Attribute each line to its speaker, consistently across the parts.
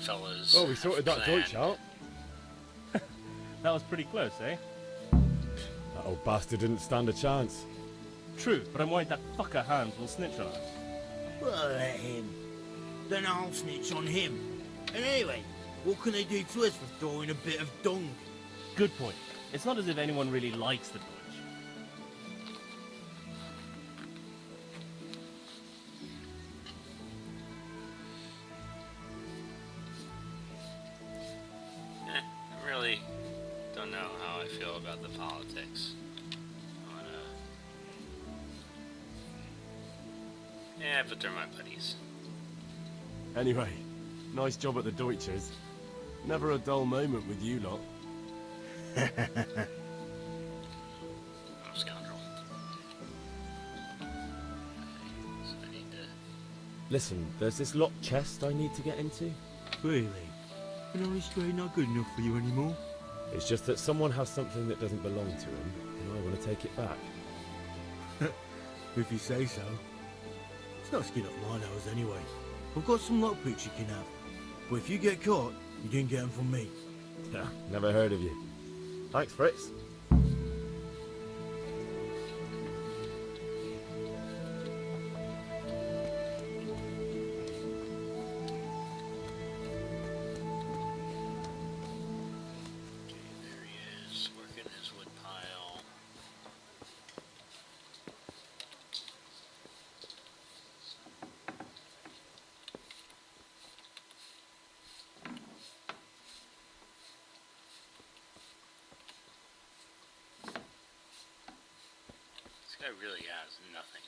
Speaker 1: fellas.
Speaker 2: Well, we sorted that Deutsch out.
Speaker 3: That was pretty close, eh?
Speaker 2: That old bastard didn't stand a chance.
Speaker 3: True, but I'm worried that fucker Hans will snitch on us.
Speaker 4: Well, let him. Then I'll snitch on him. And anyway, what can they do to us for throwing a bit of dung?
Speaker 3: Good point. It's not as if anyone really likes the Deutsch.
Speaker 1: I really don't know how I feel about the politics. Yeah, but they're my buddies.
Speaker 5: Anyway, nice job at the Deutschers. Never a dull moment with you lot.
Speaker 1: I'm a scoundrel. So I need to...
Speaker 2: Listen, there's this locked chest I need to get into.
Speaker 4: Really? An honest trade not good enough for you anymore?
Speaker 2: It's just that someone has something that doesn't belong to him, and I want to take it back.
Speaker 4: If you say so. It's not skin off my nose anyway. I've got some lockpicks you can have. But if you get caught, you didn't get them from me.
Speaker 2: Yeah, never heard of you. Thanks, Fritz.
Speaker 1: There he is, working his wood pile. This guy really has nothing.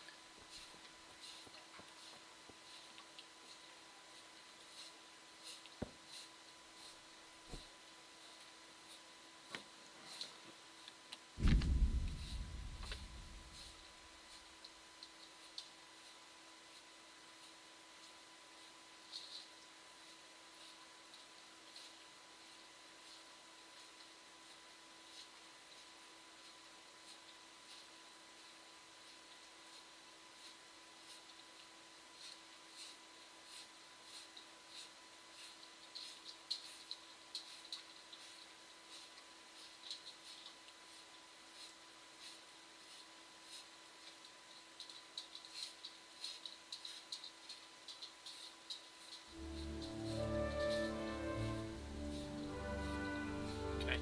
Speaker 1: Okay.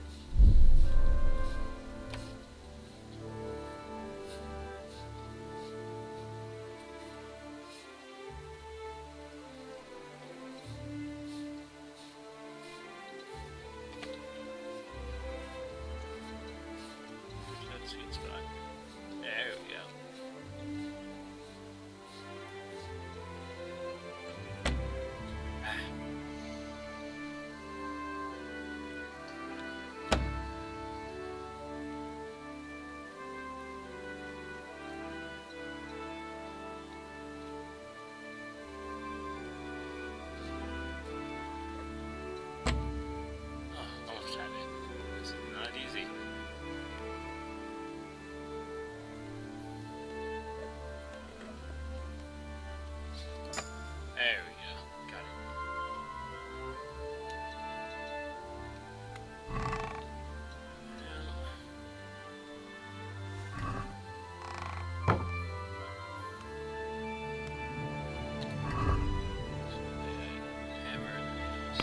Speaker 1: That sweet spot. There we go. Ah. Oh, almost had it. It's not easy. There we go. Got it. Hammer those.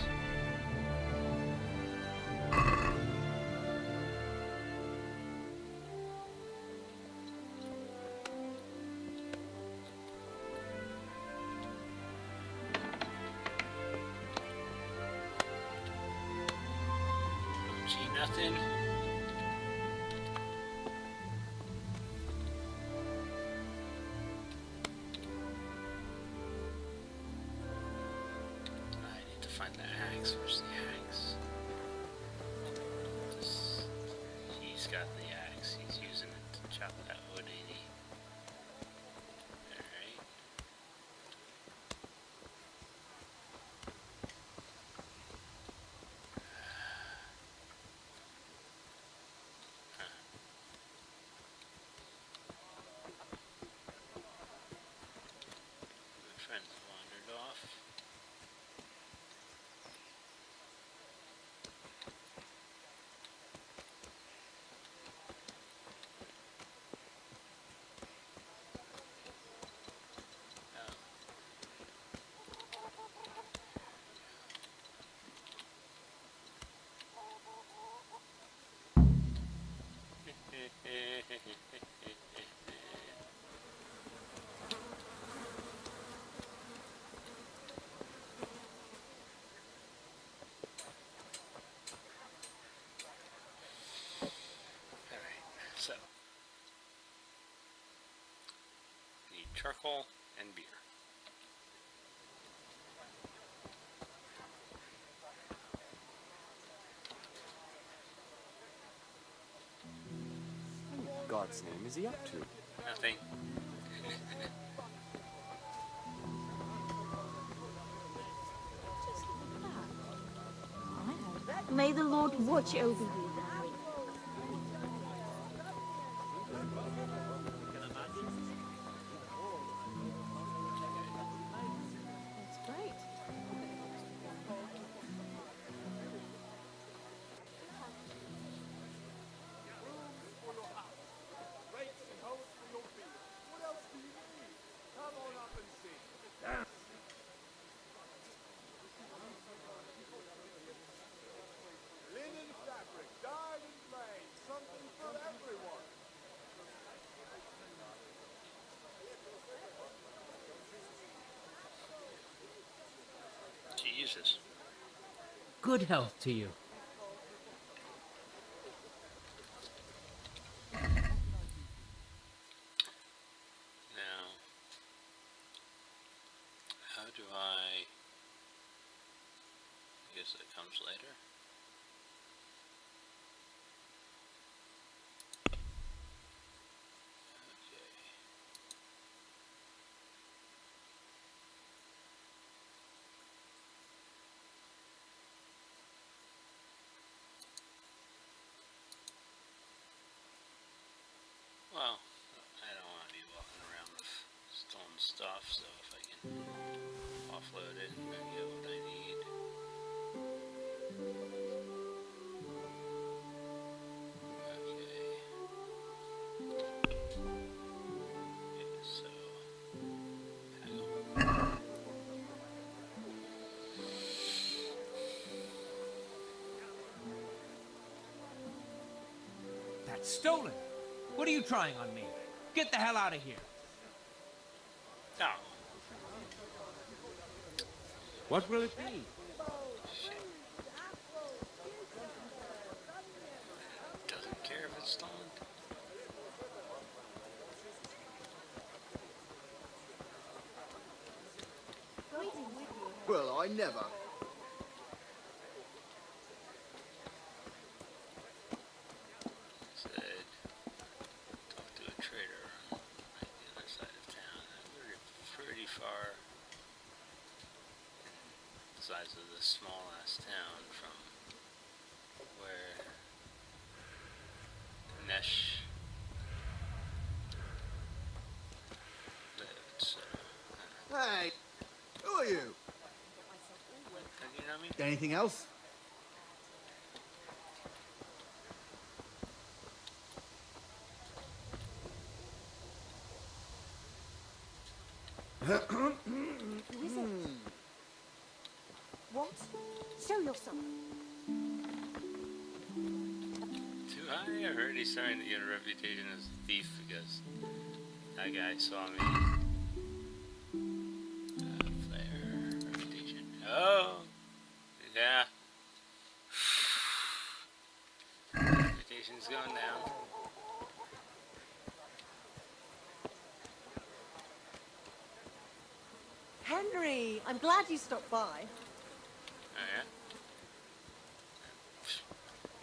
Speaker 1: Don't see nothing. I need to find the axe. Where's the axe? He's got the axe. He's using it to chop that wood, ain't he? Alright. My friend wandered off. charcoal and beer.
Speaker 5: What in God's name is he up to?
Speaker 1: Nothing.
Speaker 6: May the Lord watch over you, Henry. That's great.
Speaker 7: Linen fabric, dyed and plain, something for everyone.
Speaker 1: Jesus.
Speaker 3: Good health to you.
Speaker 1: Now, how do I guess that comes later. Well, I don't want to be walking around with stolen stuff, so if I can offload it and then get what I need. Okay. Yeah, so hang on.
Speaker 8: That's stolen. What are you trying on me? Get the hell out of here.
Speaker 1: No.
Speaker 3: What will it be?
Speaker 1: Shit. Doesn't care if it's stolen.
Speaker 7: Well, I never.
Speaker 1: Said, talk to a trader on like, the other side of town. We're pretty far in the size of this small ass town from where Nesh lived, so
Speaker 7: Hey, who are you?
Speaker 1: don't you know me?
Speaker 7: Anything else?
Speaker 6: Who is it? What? Show yourself.
Speaker 1: Too high? I heard he's starting to get a reputation as a thief because that guy saw me. Flare reputation. Oh, yeah. Reputation's going down.
Speaker 9: Henry, I'm glad you stopped by.
Speaker 1: Oh yeah.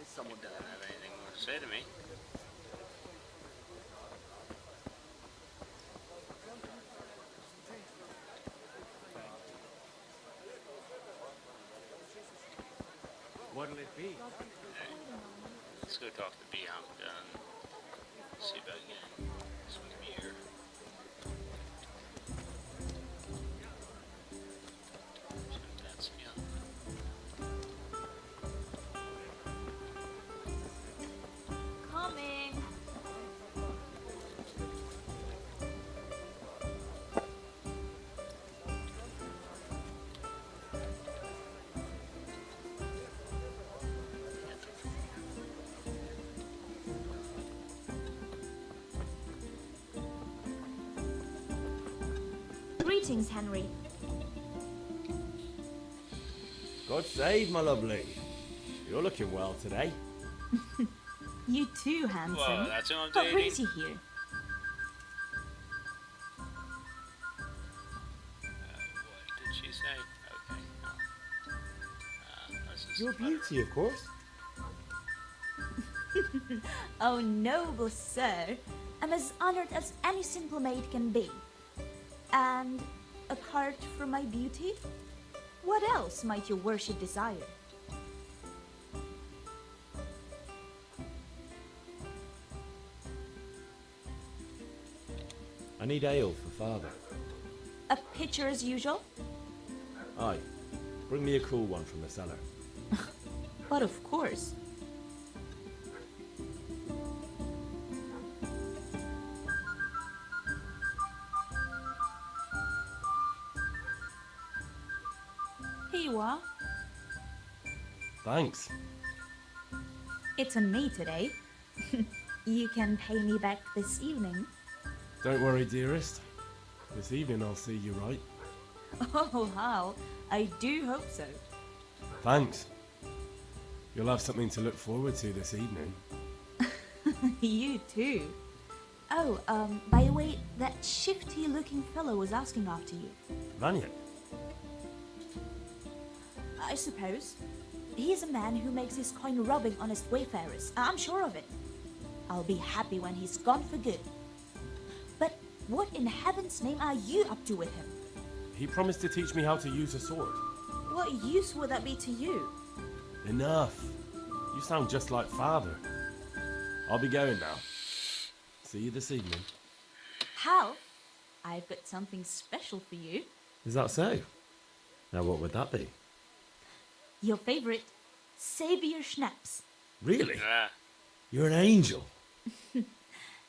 Speaker 1: Someone doesn't have anything more to say to me.
Speaker 3: What'll it be?
Speaker 1: Let's go talk to Bianca and see if I can swing a beer. See what that's Bianca.
Speaker 6: Coming. Greetings, Henry.
Speaker 2: God save, my lovely. You're looking well today.
Speaker 6: You too, handsome.
Speaker 1: Whoa, that's who I'm
Speaker 6: What
Speaker 1: dating?
Speaker 6: brings you here?
Speaker 1: she say? Okay. Let's just
Speaker 2: Your
Speaker 1: let her-
Speaker 2: beauty, of course.
Speaker 6: Oh, noble sir, I'm as honored as any simple maid can be. And apart from my beauty, what else might your worship desire?
Speaker 2: I need ale for father.
Speaker 6: A pitcher as usual?
Speaker 2: Aye. Bring me a cool one from the cellar.
Speaker 6: But of course. Here you are.
Speaker 5: Thanks.
Speaker 6: It's on me today. You can pay me back this evening.
Speaker 5: Don't worry, dearest. This evening I'll see you right.
Speaker 6: Oh, how? I do hope so.
Speaker 5: Thanks. You'll have something to look forward to this evening.
Speaker 6: You too. Oh, by the way, that shifty-looking fellow was asking after you.
Speaker 5: Vanya?
Speaker 6: I suppose. He's a man who makes his coin robbing honest wayfarers. I'm sure of it. I'll be happy when he's gone for good. But what in heaven's name are you up to with him?
Speaker 5: He promised to teach me how to use a sword.
Speaker 6: What use would that be to you?
Speaker 5: Enough. You sound just like father. I'll be going now. See you this evening.
Speaker 6: How? I've got something special for you.
Speaker 2: Is that so? Now what would that be?
Speaker 6: Your favorite Savior Schnapps.
Speaker 2: Really?
Speaker 1: Ah,
Speaker 2: You're an angel.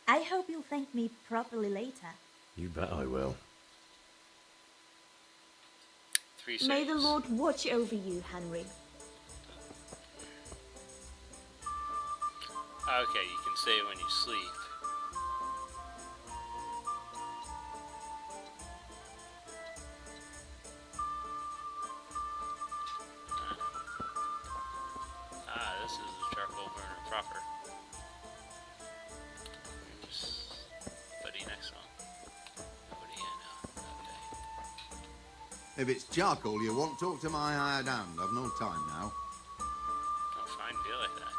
Speaker 6: I hope you'll thank me properly later.
Speaker 2: You bet I will.
Speaker 1: 3
Speaker 6: May the
Speaker 1: saves.
Speaker 6: Lord watch over you, Henry.
Speaker 1: Okay, you can save when you sleep. This is a charcoal burner proper. Just buddy next one. Nobody in now. Okay.
Speaker 10: If it's charcoal you want, talk to my hired hand. I've no time now.
Speaker 1: Oh, fine, feel like that.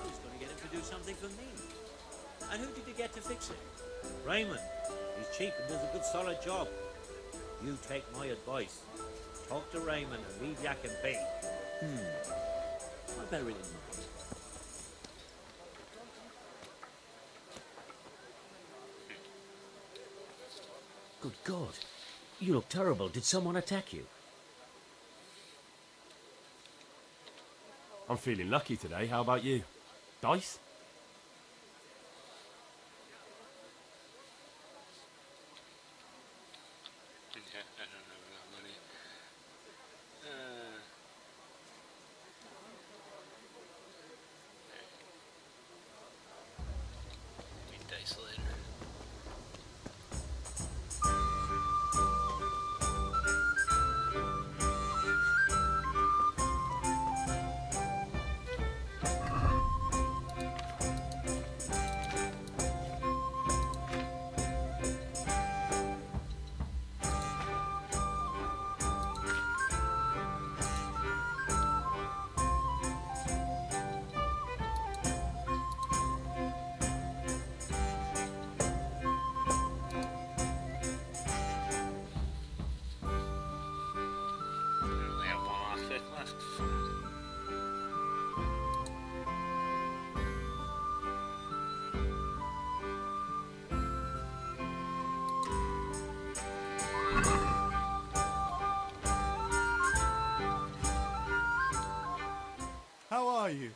Speaker 8: Who's going to get him to do something for me? And who did you get to fix it? Raymond. He's cheap and does a good solid job. You take my advice. Talk to Raymond and leave yakking be. I better really mind.
Speaker 11: Good God. You look terrible. Did someone attack you?
Speaker 5: I'm feeling lucky today. How about you? Dice?
Speaker 1: Yeah, I don't know about money. Maybe dice later. We only have one lockpick left.
Speaker 7: How are you?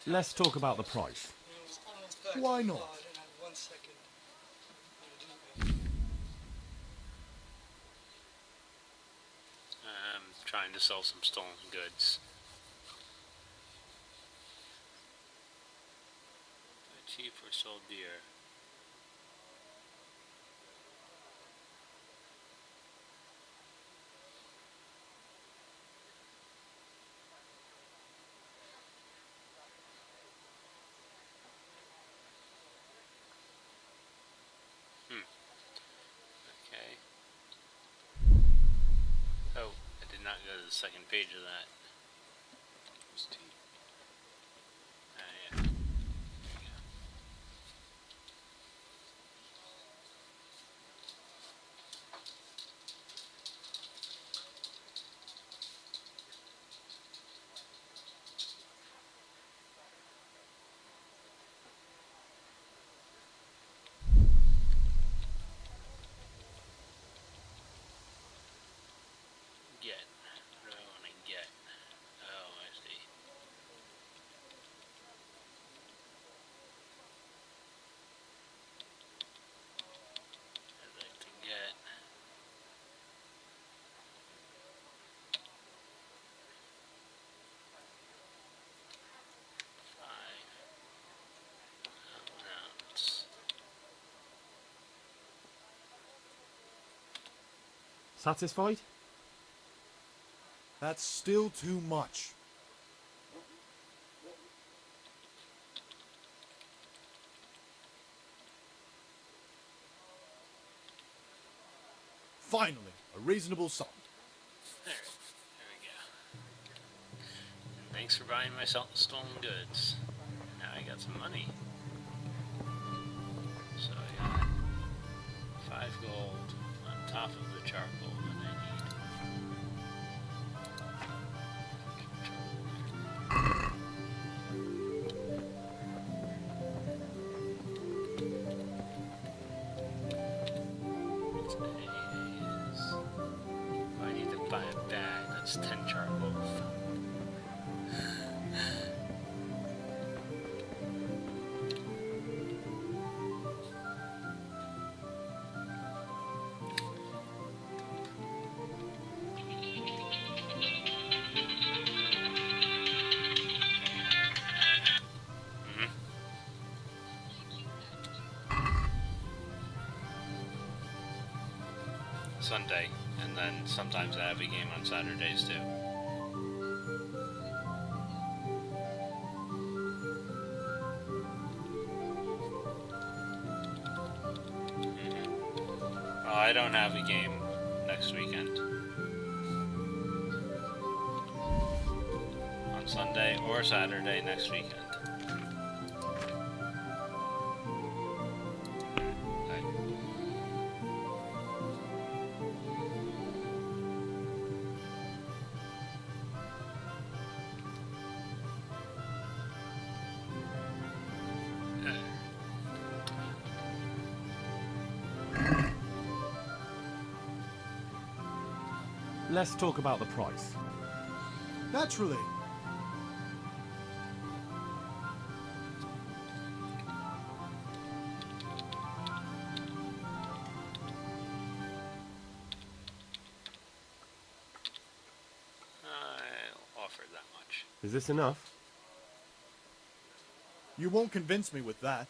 Speaker 5: Let's talk about the price.
Speaker 7: Why not?
Speaker 1: I'm trying to sell some stolen goods. Buy cheap or sold dear. Okay. Oh, I did not go to the second page of that. Yeah. There we go. Get. What do I want to get? Oh, I see. I'd like to get. Five rounds.
Speaker 5: Satisfied?
Speaker 7: That's still too much. Finally, a reasonable sum.
Speaker 1: There we go. And thanks for buying my stolen goods. Now I got some money. So I got 5 gold on top of the charcoal that I need. I need to buy a bag. That's 10 charcoal. Sunday, and then sometimes I have a game on Saturdays too. Well, I don't have a game next weekend. On Sunday or Saturday next weekend.
Speaker 5: Let's talk about the price.
Speaker 7: Naturally.
Speaker 1: I'll offer that much.
Speaker 5: Is this enough?
Speaker 7: You won't convince me with that.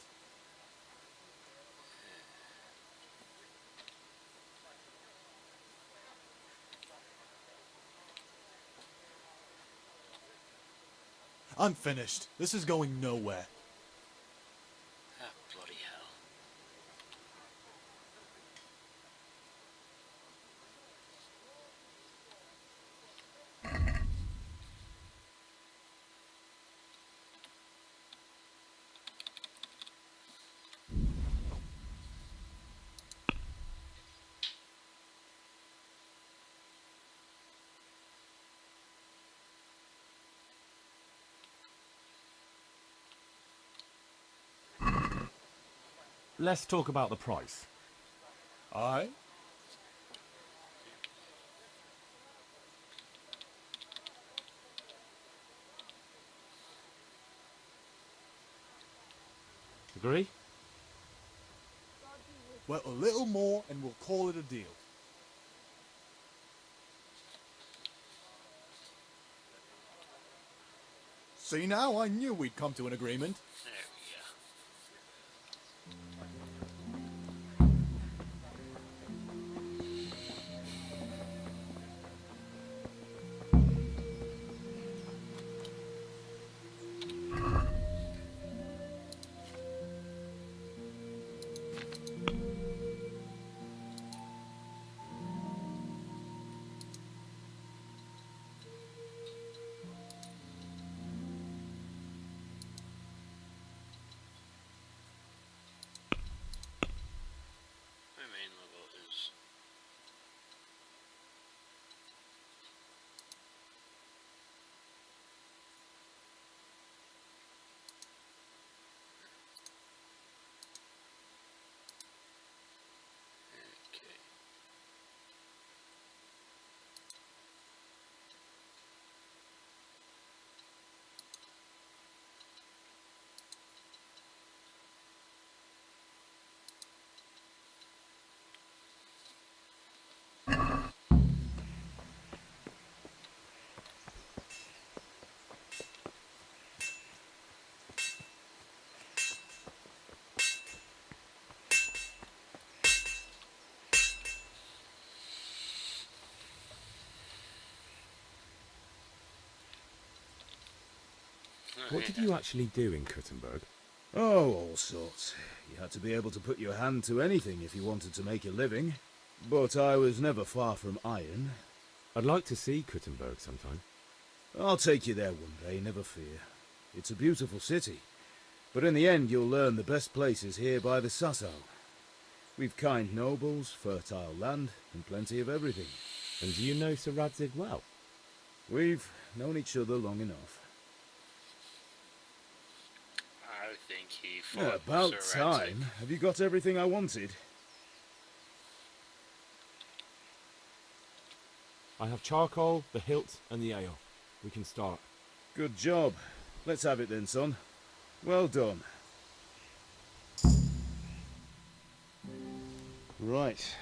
Speaker 7: I'm finished. This is going nowhere.
Speaker 1: Ah, bloody hell.
Speaker 5: Let's talk about the price.
Speaker 7: Aye?
Speaker 5: Agree?
Speaker 7: Well, a little more and we'll call it a deal. See now, I knew we'd come to an agreement.
Speaker 1: There we go. My main level is okay.
Speaker 2: What did you actually do in Kuttenberg?
Speaker 12: Oh, all sorts. You had to be able to put your hand to anything if you wanted to make a living. But I was never far from iron.
Speaker 2: I'd like to see Kuttenberg sometime.
Speaker 12: I'll take you there one day, never fear. It's a beautiful city. But in the end, you'll learn the best places here by the Sasau. We've kind nobles, fertile land, and plenty of everything.
Speaker 2: And do you know Sir Radzig well?
Speaker 12: We've known each other long enough.
Speaker 1: I think he fought
Speaker 12: About
Speaker 1: Sir Radzig.
Speaker 12: time. Have you got everything I wanted?
Speaker 2: I have charcoal, the hilt, and the ale. We can start.
Speaker 12: Good job. Let's have it then, son. Well done. Right.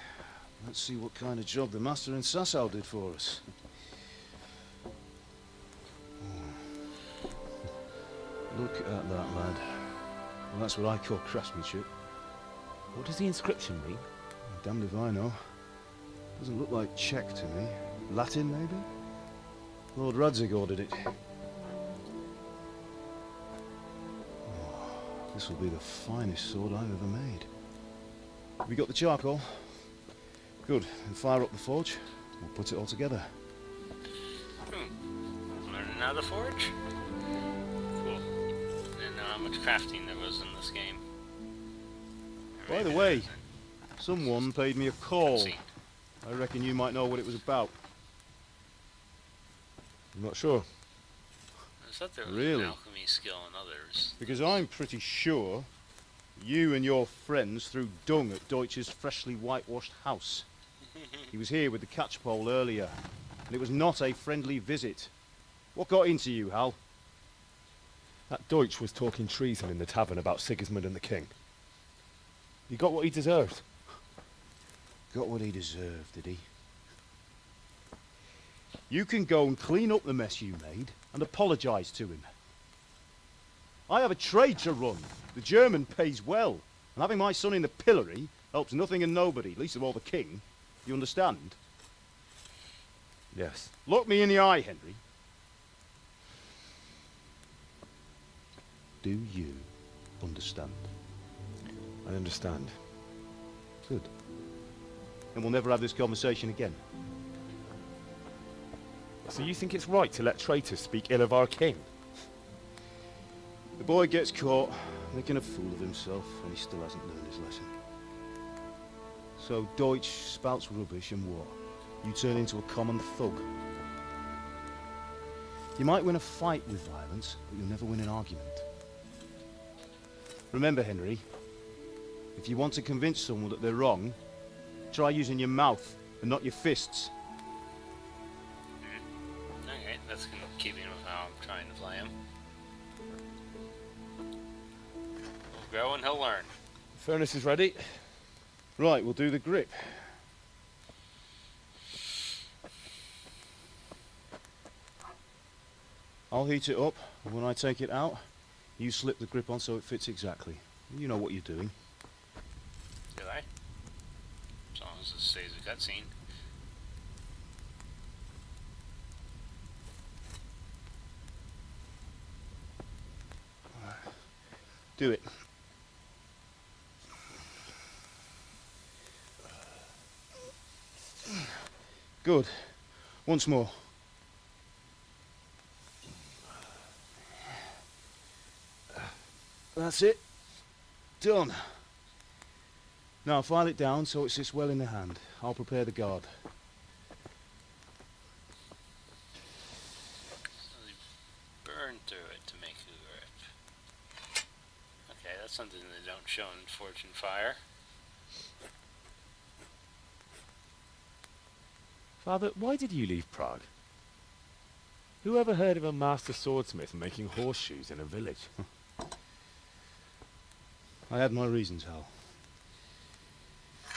Speaker 12: Let's see what kind of job the master in Sasau did for us. Look at that, lad. Well, that's what I call craftsmanship.
Speaker 2: What does the inscription mean?
Speaker 12: Damned if I know. Doesn't look like Czech to me. Latin, maybe? Lord Radzig ordered it. Oh, this will be the finest sword I've ever made. Have you got the charcoal? Good. Then fire up the forge. We'll put it all together.
Speaker 1: Learning how to forge? Cool. Didn't know how much crafting there was in this game.
Speaker 12: By the way, someone paid me a call.
Speaker 1: See.
Speaker 12: I reckon you might know what it was about.
Speaker 2: I'm not sure.
Speaker 1: I thought there was
Speaker 12: Really?
Speaker 1: an alchemy skill in others.
Speaker 12: Because I'm pretty sure you and your friends threw dung at Deutsch's freshly whitewashed house. He was here with the catchpole earlier, and it was not a friendly visit. What got into you, Hal?
Speaker 2: That Deutsch was talking treason in the tavern about Sigismund and the king. He got what he deserved.
Speaker 12: Got what he deserved, did he? You can go and clean up the mess you made and apologise to him. I have a trade to run. The German pays well, and having my son in the pillory helps nothing and nobody, least of all the king. You understand?
Speaker 2: Yes.
Speaker 12: Look me in the eye, Henry. Do you understand?
Speaker 2: I understand.
Speaker 12: Good. And we'll never have this conversation again.
Speaker 2: So you think it's right to let traitors speak ill of our king?
Speaker 12: The boy gets caught, making a fool of himself, and he still hasn't learned his lesson. So Deutsch spouts rubbish, and what? You turn into a common thug. You might win a fight with violence, but you'll never win an argument. Remember, Henry, if you want to convince someone that they're wrong, try using your mouth and not your fists.
Speaker 1: Okay, that's in keeping with how I'm trying to play him. We'll grow and he'll learn.
Speaker 2: Furnace is ready.
Speaker 12: Right, we'll do the grip. I'll heat it up, and when I take it out, you slip the grip on so it fits exactly. You know what you're doing.
Speaker 1: Do I? As long as it stays a cutscene.
Speaker 12: Do it. Good. Once more. That's it. Done. Now file it down so it sits well in the hand. I'll prepare the guard.
Speaker 1: So they burn through it to make the grip. Okay, that's something they don't show in Fortune Fire.
Speaker 2: Father, why did you leave Prague? Who ever heard of a master swordsmith making horseshoes in a village?
Speaker 12: I had my reasons, Hal.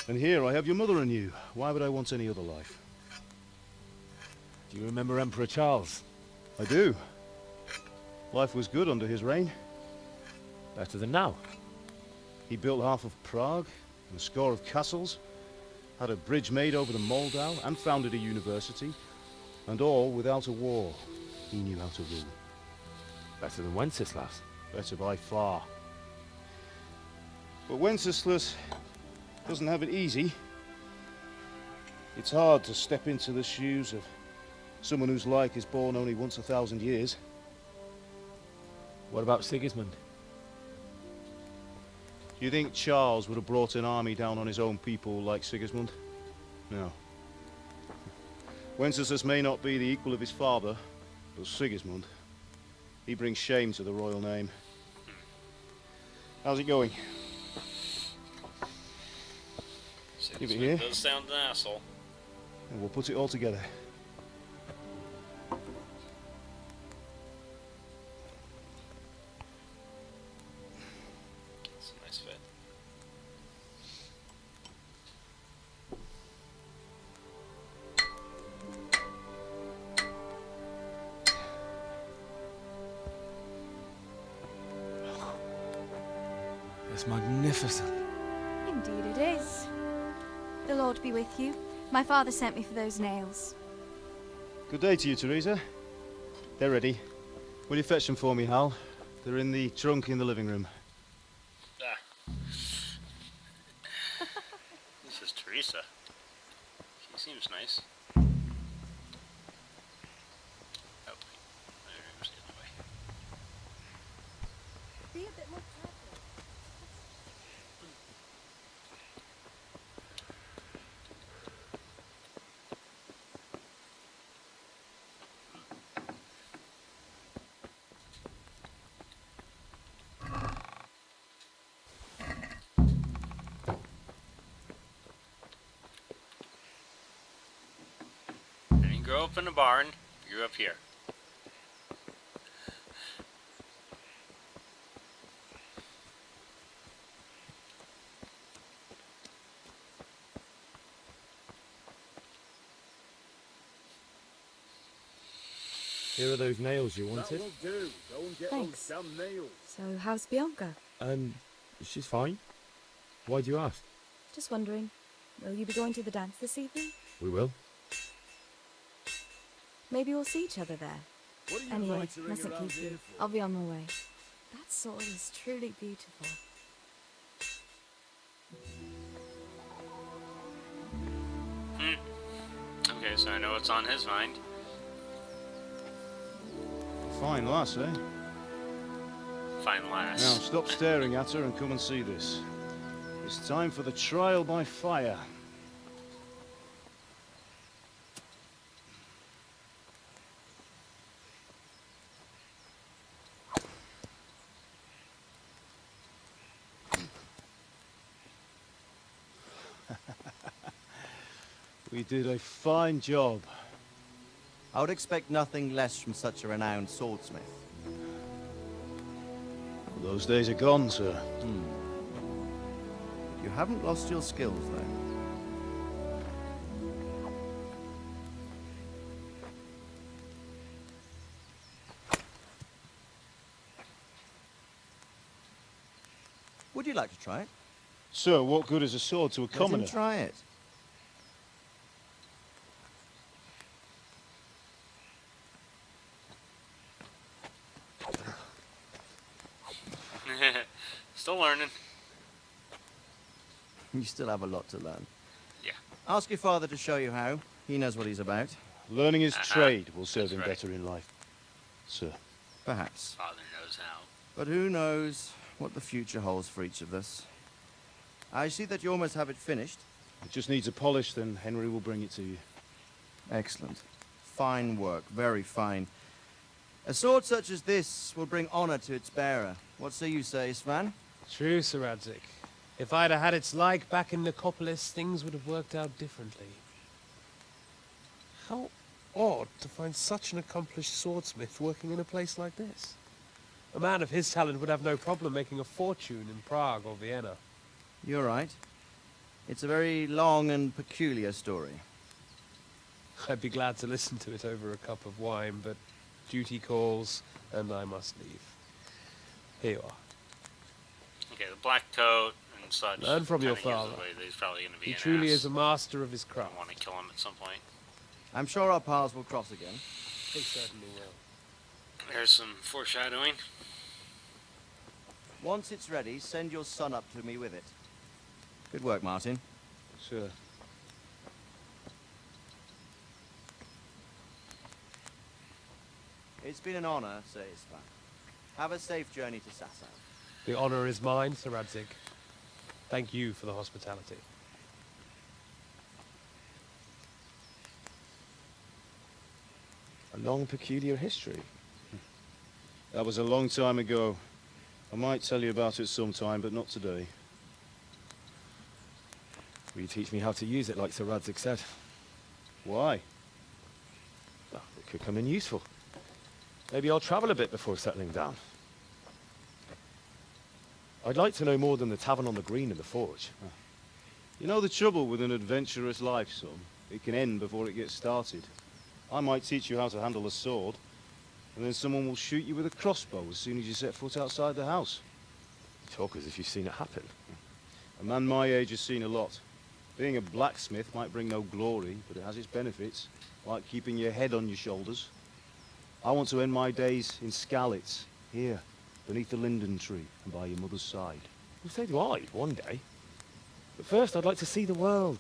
Speaker 12: And here I have your mother and you. Why would I want any other life?
Speaker 2: Do you remember Emperor Charles?
Speaker 12: I do. Life was good under his reign.
Speaker 2: Better than now.
Speaker 12: He built half of Prague and a score of castles, had a bridge made over the Moldau, and founded a university, and all without a war. He knew how to rule.
Speaker 2: Better than Wenceslas.
Speaker 12: Better by far. But Wenceslas doesn't have it easy. It's hard to step into the shoes of someone whose like is born only once 1,000 years.
Speaker 2: What about Sigismund?
Speaker 12: Do you think Charles would have brought an army down on his own people like Sigismund? No. Wenceslas may not be the equal of his father, but Sigismund, he brings shame to the royal name. How's it going? Give it here.
Speaker 1: Does sound an asshole.
Speaker 12: And we'll put it all together.
Speaker 1: It's a nice fit.
Speaker 2: It's magnificent.
Speaker 13: Indeed it is. The Lord be with you. My father sent me for those nails.
Speaker 12: Good day to you, Teresa. They're ready. Will you fetch them for me, Hal? They're in the trunk in the living room.
Speaker 1: Ah. This is Teresa. She seems nice. Oh, my room's the other way.
Speaker 13: Be a bit more careful.
Speaker 1: I didn't grow up in a barn. I grew up here.
Speaker 2: Here are those nails you wanted.
Speaker 7: That will do. Go and get
Speaker 13: Thanks.
Speaker 7: those damn nails.
Speaker 13: So, how's Bianca?
Speaker 2: She's fine. Why do you ask?
Speaker 13: Just wondering, will you be going to the dance this evening?
Speaker 2: We will.
Speaker 13: Maybe we'll see each other there.
Speaker 7: What are you
Speaker 13: Anyway,
Speaker 7: loitering
Speaker 13: mustn't
Speaker 7: around
Speaker 13: keep
Speaker 7: here
Speaker 13: you.
Speaker 7: for?
Speaker 13: I'll be on my way. That sword is truly beautiful.
Speaker 1: Okay, so I know what's on his mind.
Speaker 12: Fine lass, eh?
Speaker 1: Fine
Speaker 12: Now
Speaker 1: lass.
Speaker 12: stop staring at her and come and see this. It's time for the trial by fire. We did a fine job.
Speaker 14: I would expect nothing less from such a renowned swordsmith.
Speaker 12: The Those days are gone, sir.
Speaker 14: You haven't lost your skills, though. Would you like to try it?
Speaker 12: Sir, what good is a sword to a
Speaker 14: Let
Speaker 12: commoner?
Speaker 14: him try it.
Speaker 1: Still learning.
Speaker 14: You still have a lot to learn.
Speaker 1: Yeah.
Speaker 14: Ask your father to show you how. He knows what he's about.
Speaker 12: Learning his trade will serve
Speaker 1: That's
Speaker 12: him
Speaker 1: right.
Speaker 12: better in life, sir.
Speaker 14: Perhaps.
Speaker 1: Father knows how.
Speaker 14: But who knows what the future holds for each of us. I see that you almost have it finished.
Speaker 12: It just needs a polish, then Henry will bring it to you.
Speaker 14: Excellent. Fine work. Very fine. A sword such as this will bring honor to its bearer. What say you, Svan?
Speaker 5: True, Sir Radzig. If I'd have had its like back in Nicopolis, things would have worked out differently. How odd to find such an accomplished swordsmith working in a place like this. A man of his talent would have no problem making a fortune in Prague or Vienna.
Speaker 14: You're right. It's a very long and peculiar story.
Speaker 5: I'd be glad to listen to it over a cup of wine, but duty calls, and I must leave. Here you are.
Speaker 1: Okay, the black coat and such.
Speaker 5: Learn from your
Speaker 1: kinda gives
Speaker 5: father.
Speaker 1: away that he's probably going to be
Speaker 5: He
Speaker 1: an
Speaker 5: truly
Speaker 1: ass.
Speaker 5: is a master of his
Speaker 1: I
Speaker 5: craft.
Speaker 1: want to kill him at some point.
Speaker 14: I'm sure our paths will cross again.
Speaker 5: He certainly will.
Speaker 1: There's some foreshadowing.
Speaker 14: Once it's ready, send your son up to me with it. Good work, Martin.
Speaker 12: Sir.
Speaker 14: It's been an honor, Sir Isvan. Have a safe journey to Sasau.
Speaker 5: The honor is mine, Sir Radzig. Thank you for the hospitality.
Speaker 12: A long, peculiar history. That was a long time ago. I might tell you about it sometime, but not today.
Speaker 2: Will you teach me how to use it, like Sir Radzig said?
Speaker 12: Why?
Speaker 2: Well, it could come in useful. Maybe I'll travel a bit before settling down. I'd like to know more than the tavern on the green and the forge.
Speaker 12: You know the trouble with an adventurous life, son? It can end before it gets started. I might teach you how to handle a sword, and then someone will shoot you with a crossbow as soon as you set foot outside the house.
Speaker 2: You talk as if you've seen it happen.
Speaker 12: A man my age has seen a lot. Being a blacksmith might bring no glory, but it has its benefits, like keeping your head on your shoulders. I want to end my days in Skalitz, here, beneath the linden tree and by your mother's side.
Speaker 2: Well, so do I, one day. But first, I'd like to see the world,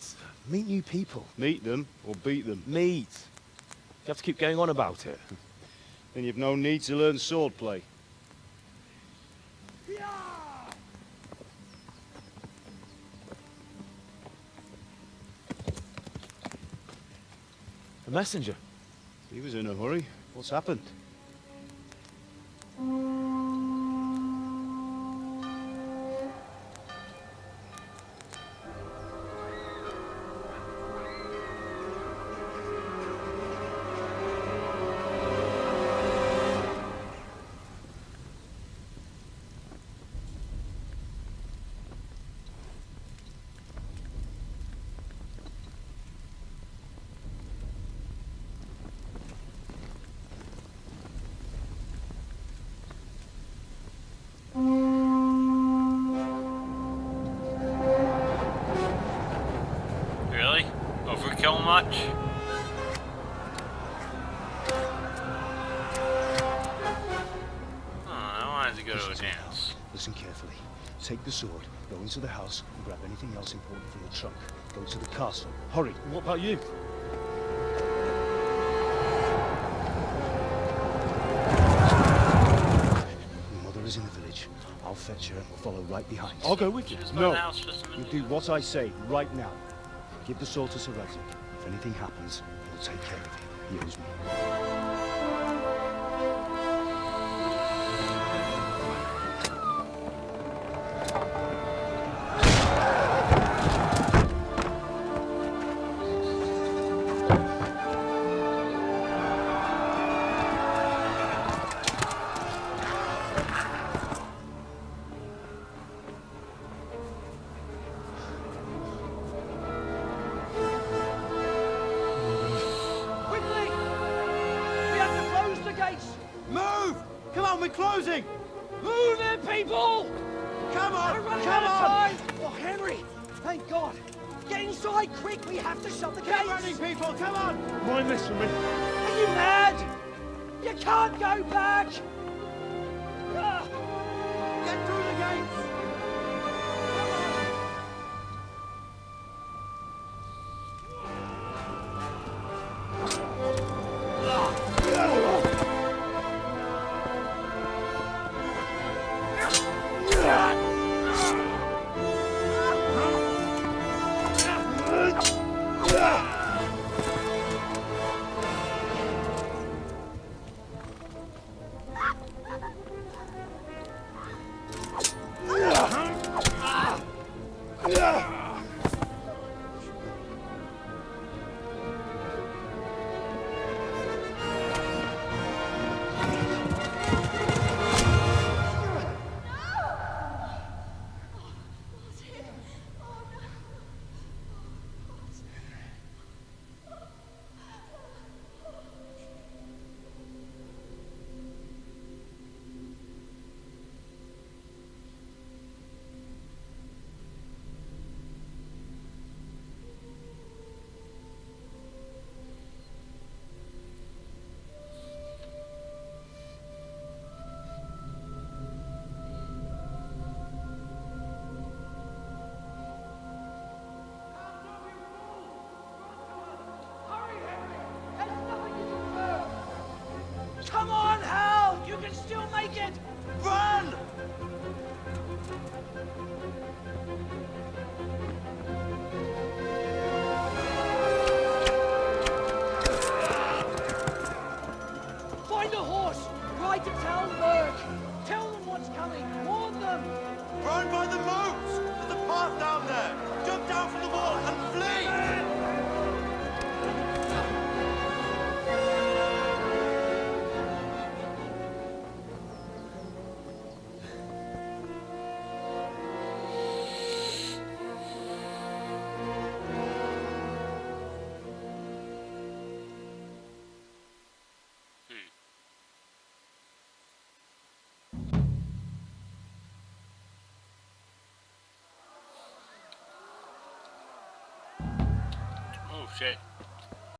Speaker 2: meet new people.
Speaker 12: Meet them or beat them?
Speaker 2: Meet. You have to keep going on about it.
Speaker 12: Then you've no need to learn swordplay.
Speaker 2: A messenger.
Speaker 12: He was in a hurry. What's happened?
Speaker 1: Really? Overkill much? Oh, I wanted to go to a dance.
Speaker 12: Listen carefully. Take the sword, go into the house, and grab anything else important from the trunk. Go to the castle. Hurry.
Speaker 2: What about you?
Speaker 12: Your mother is in the village. I'll fetch her and we'll follow right behind.
Speaker 2: I'll go with you.
Speaker 1: Just go to
Speaker 12: No.
Speaker 1: the house for some
Speaker 12: You
Speaker 1: minutes.
Speaker 12: do what I say right now. Give the sword to Sir Radzig. If anything happens, he'll take care of it. He owes me. closing!
Speaker 15: Move it, people!
Speaker 12: Come on!
Speaker 15: We're running
Speaker 12: Come
Speaker 15: out of
Speaker 12: on!
Speaker 15: time! Oh, Henry! Thank God! Get inside quick! We have to shut the gates!
Speaker 12: Get running, people! Come on!
Speaker 5: Mind this for me.
Speaker 15: Are you mad? You can't go back! Ah.
Speaker 12: Get through the gates!
Speaker 15: Come on, Hal! You can still make it! Run! Find a horse! Ride to town, Burke! Tell them what's coming! Warn them!
Speaker 12: Run by the moats! There's a path down there! Jump down from the wall and flee!
Speaker 1: Oh shit.